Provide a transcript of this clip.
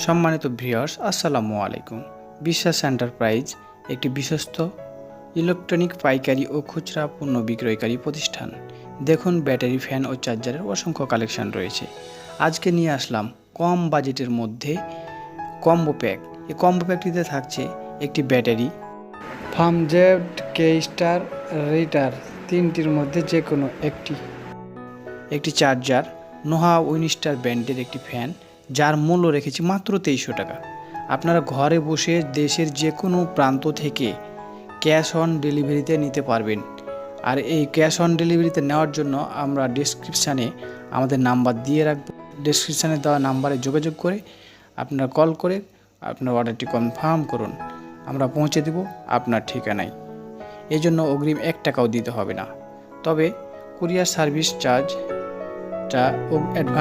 সম্মানিত ভিউয়ার্স, আসসালামু আলাইকুম। বিশ্বাস এন্টারপ্রাইজ একটি বিশ্বস্ত ইলেকট্রনিক পাইকারি ও খুচরা পণ্য বিক্রয়কারী প্রতিষ্ঠান। দেখুন, ব্যাটারি, ফ্যান ও চার্জারের অসংখ্য কালেকশন রয়েছে। আজকে নিয়ে আসলাম কম বাজেটের মধ্যে কম্বো প্যাক। এই কম্বো প্যাকটিতে থাকছে একটি ব্যাটারি, ফার্মজেড, কে স্টার, রিটার, তিনটির মধ্যে যে কোনো একটি চার্জার, নোহা উইনস্টার ব্র্যান্ডের একটি ফ্যান, যার মূল্য রেখেছি মাত্র 2300 টাকা। আপনারা ঘরে বসে দেশের যে কোনো প্রান্ত থেকে ক্যাশ অন ডেলিভারিতে নিতে পারবেন। আর এই ক্যাশ অন ডেলিভারিতে নেওয়ার জন্য আমরা ডেসক্রিপশানে আমাদের নাম্বার দিয়ে রাখবো। ডেসক্রিপশানে দেওয়া নাম্বারে যোগাযোগ করে আপনারা কল করে আপনার অর্ডারটি কনফার্ম করুন। আমরা পৌঁছে দেব আপনার ঠিকানায়। এই জন্য অগ্রিম 1 টাকাও দিতে হবে না। তবে কুরিয়ার সার্ভিস চার্জটা অ্যাডভান্স